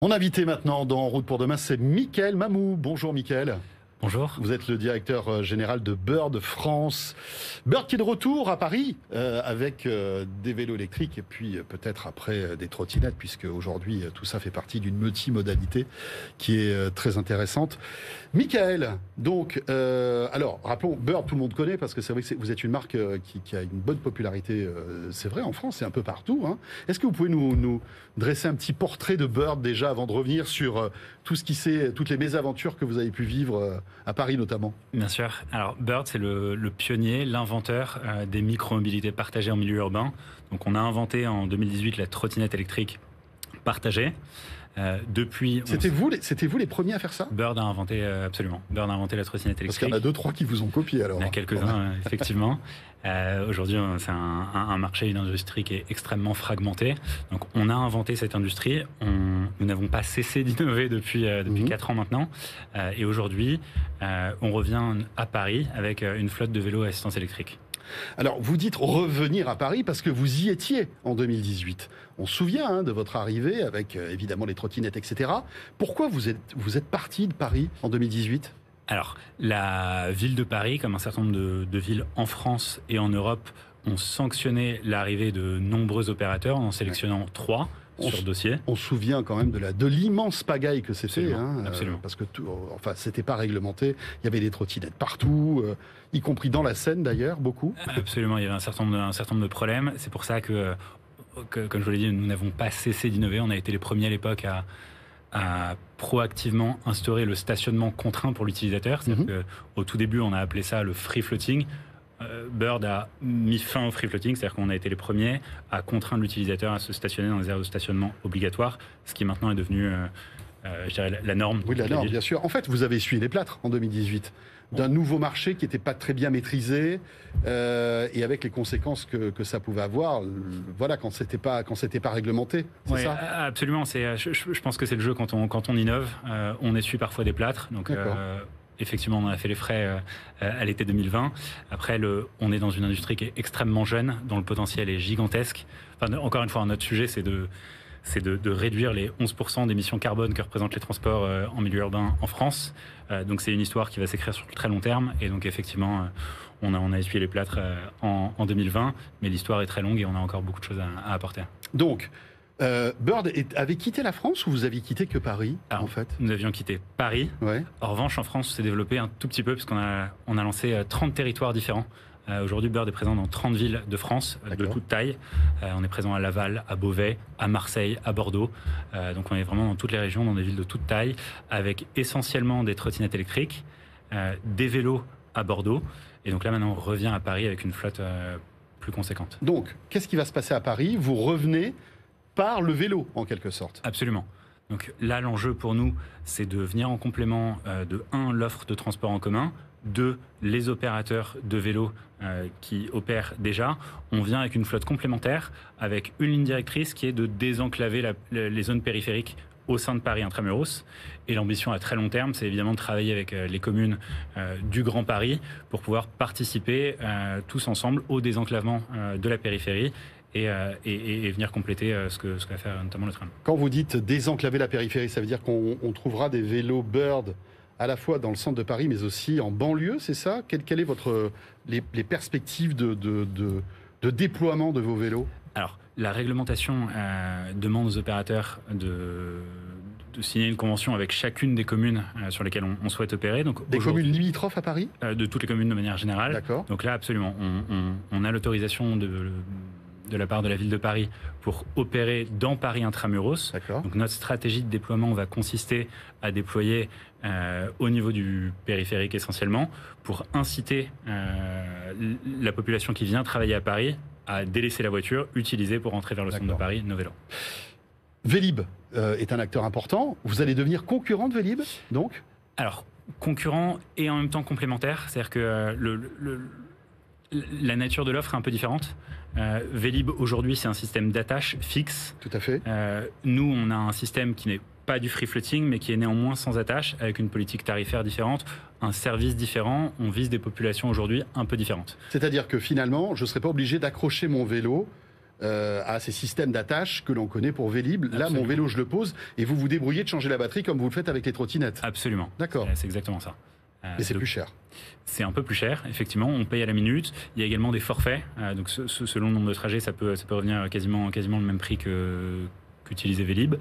Mon invité maintenant dans En route pour demain, c'est Mickaël Mamou. Bonjour Mickaël. Bonjour. Vous êtes le directeur général de Bird France. Bird qui est de retour à Paris avec des vélos électriques et puis peut-être après des trottinettes, puisque aujourd'hui tout ça fait partie d'une multimodalité qui est très intéressante. Mickaël, donc, alors rappelons, Bird, tout le monde connaît parce que c'est vrai que vous êtes une marque qui a une bonne popularité, c'est vrai, en France et un peu partout. Hein. Est-ce que vous pouvez nous dresser un petit portrait de Bird déjà avant de revenir sur tout ce toutes les mésaventures que vous avez pu vivre à Paris notamment? Bien sûr. Alors Bird, c'est le pionnier, l'inventeur des micro-mobilités partagées en milieu urbain. Donc on a inventé en 2018 la trottinette électrique partagée. Depuis, c'était vous les premiers à faire ça? Bird a inventé, absolument. Bird a inventé la trottinette électrique. Parce qu'il y en a deux, trois qui vous ont copié alors. Il y en a quelques-uns, effectivement. Aujourd'hui, c'est un marché, une industrie qui est extrêmement fragmentée. Donc, on a inventé cette industrie. Nous n'avons pas cessé d'innover depuis 4 ans maintenant. Et aujourd'hui, on revient à Paris avec une flotte de vélos à assistance électrique. Alors, vous dites revenir à Paris parce que vous y étiez en 2018. On se souvient de votre arrivée avec évidemment les trottinettes, etc. Pourquoi vous êtes parti de Paris en 2018 ? Alors, la ville de Paris, comme un certain nombre de villes en France et en Europe, ont sanctionné l'arrivée de nombreux opérateurs en sélectionnant 3 sur dossier. On se souvient quand même de l'immense pagaille que c'était. Absolument. Parce que c'était pas réglementé. Il y avait des trottinettes partout, y compris dans la Seine d'ailleurs, beaucoup. Absolument, il y avait un certain nombre de problèmes. C'est pour ça que, comme je vous l'ai dit, nous n'avons pas cessé d'innover. On a été les premiers à l'époque à proactivement instaurer le stationnement contraint pour l'utilisateur. C'est-à-dire qu'au tout début, on a appelé ça le free floating. Bird a mis fin au free floating, c'est-à-dire qu'on a été les premiers à contraindre l'utilisateur à se stationner dans les aires de stationnement obligatoires, ce qui maintenant est devenu, je dirais, la norme. Oui, la norme, bien sûr. En fait, vous avez essuyé les plâtres en 2018 d'un nouveau marché qui n'était pas très bien maîtrisé et avec les conséquences que ça pouvait avoir. Voilà, quand c'était pas réglementé. C'est ça. Absolument. Je pense que c'est le jeu quand on innove. On essuie parfois des plâtres. Donc. Effectivement, on en a fait les frais à l'été 2020. Après, on est dans une industrie qui est extrêmement jeune, dont le potentiel est gigantesque. Enfin, encore une fois, notre sujet, c'est de réduire les 11% d'émissions carbone que représentent les transports en milieu urbain en France. Donc, c'est une histoire qui va s'écrire sur le très long terme. Et donc, effectivement, on a essuyé les plâtres en 2020, mais l'histoire est très longue et on a encore beaucoup de choses à apporter. Donc, Bird avait quitté la France ou vous aviez quitté que Paris, en fait? Nous avions quitté Paris. Ouais. En revanche, en France, on s'est développé un tout petit peu parce qu'on a lancé 30 territoires différents. Aujourd'hui, Bird est présent dans 30 villes de France, de toute taille. On est présent à Laval, à Beauvais, à Marseille, à Bordeaux. Donc on est vraiment dans toutes les régions, dans des villes de toute taille, avec essentiellement des trottinettes électriques, des vélos à Bordeaux. Et donc là, maintenant, on revient à Paris avec une flotte plus conséquente. Donc, qu'est-ce qui va se passer à Paris? Vous revenez par le vélo, en quelque sorte. Absolument. Donc là, l'enjeu pour nous, c'est de venir en complément de 1, l'offre de transport en commun, 2, les opérateurs de vélos qui opèrent déjà. On vient avec une flotte complémentaire, avec une ligne directrice qui est de désenclaver les zones périphériques au sein de Paris intramuros. Et l'ambition à très long terme, c'est évidemment de travailler avec les communes du Grand Paris pour pouvoir participer tous ensemble au désenclavement de la périphérie et venir compléter ce que va faire notamment le tram. Quand vous dites désenclaver la périphérie, ça veut dire qu'on trouvera des vélos Bird à la fois dans le centre de Paris, mais aussi en banlieue, c'est ça? Quelle est les perspectives de déploiement de vos vélos? Alors, la réglementation demande aux opérateurs de signer une convention avec chacune des communes sur lesquelles on souhaite opérer. Donc, des communes limitrophes à Paris? De toutes les communes de manière générale. D'accord. Donc là, absolument, on a l'autorisation de la part de la ville de Paris pour opérer dans Paris intramuros. Donc notre stratégie de déploiement va consister à déployer au niveau du périphérique essentiellement pour inciter la population qui vient travailler à Paris à délaisser la voiture, utiliser pour rentrer vers le centre de Paris nos vélos. Vélib est un acteur important. Vous allez devenir concurrent de Vélib, donc? Alors, concurrent et en même temps complémentaire. C'est-à-dire que la nature de l'offre est un peu différente. Vélib, aujourd'hui, c'est un système d'attache fixe. Tout à fait. Nous, on a un système qui n'est pas du free floating, mais qui est néanmoins sans attache, avec une politique tarifaire différente, un service différent. On vise des populations aujourd'hui un peu différentes. C'est-à-dire que finalement, je ne serai pas obligé d'accrocher mon vélo à ces systèmes d'attache que l'on connaît pour Vélib. Là, Absolument. mon vélo, je le pose et vous vous débrouillez de changer la batterie comme vous le faites avec les trottinettes. Absolument. D'accord. C'est exactement ça. Et c'est Donc, plus cher. c'est un peu plus cher, effectivement. On paye à la minute. Il y a également des forfaits. Donc, selon le nombre de trajets, ça peut revenir quasiment le même prix qu'utiliser Vélib.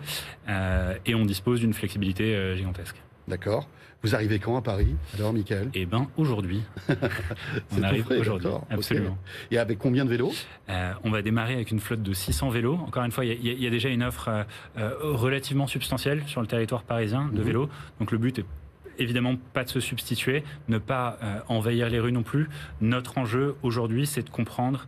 Et on dispose d'une flexibilité gigantesque. D'accord. Vous arrivez quand à Paris, alors, Michael? Eh bien, aujourd'hui. C'est On arrive tout frais, aujourd'hui. d'accord. Absolument. Ok. Et avec combien de vélos? On va démarrer avec une flotte de 600 vélos. Encore une fois, il y a déjà une offre relativement substantielle sur le territoire parisien de vélos. Donc le but est évidemment pas de se substituer, ne pas envahir les rues non plus. Notre enjeu aujourd'hui, c'est de comprendre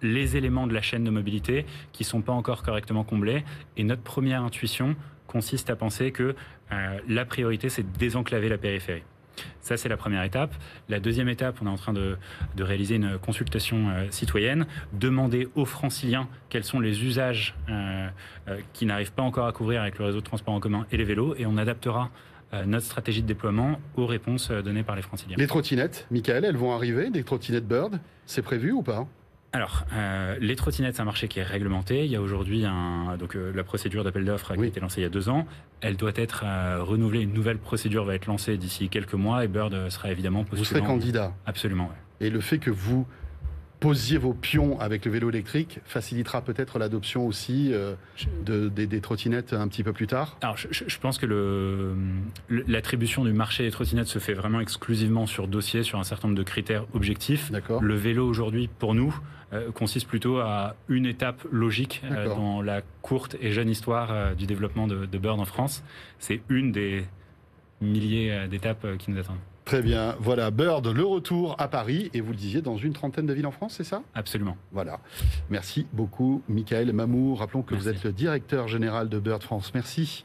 les éléments de la chaîne de mobilité qui ne sont pas encore correctement comblés. Et notre première intuition consiste à penser que la priorité, c'est de désenclaver la périphérie. Ça, c'est la première étape. La deuxième étape, on est en train de réaliser une consultation citoyenne, demander aux franciliens quels sont les usages qui n'arrivent pas encore à couvrir avec le réseau de transport en commun et les vélos, et on adaptera notre stratégie de déploiement aux réponses données par les franciliens. Les trottinettes, Michael, elles vont arriver, des trottinettes Bird, c'est prévu ou pas? Alors, les trottinettes, c'est un marché qui est réglementé. Il y a aujourd'hui la procédure d'appel d'offres qui a été lancée il y a 2 ans. Elle doit être renouvelée. Une nouvelle procédure va être lancée d'ici quelques mois et Bird sera évidemment postulant. Vous serez candidat. Absolument, oui. Et le fait que vous posiez vos pions avec le vélo électrique facilitera peut-être l'adoption aussi des trottinettes un petit peu plus tard? Alors, je pense que l'attribution du marché des trottinettes se fait vraiment exclusivement sur dossier, sur un certain nombre de critères objectifs. D'accord. Le vélo aujourd'hui, pour nous, consiste plutôt à une étape logique dans la courte et jeune histoire du développement de Bird en France. C'est une des milliers d'étapes qui nous attendent. Très bien. Voilà, Bird, le retour à Paris. Et vous le disiez, dans une trentaine de villes en France, c'est ça? Absolument. Voilà. Merci beaucoup, Michael Mamou. Rappelons que Merci. vous êtes le directeur général de Bird France. Merci.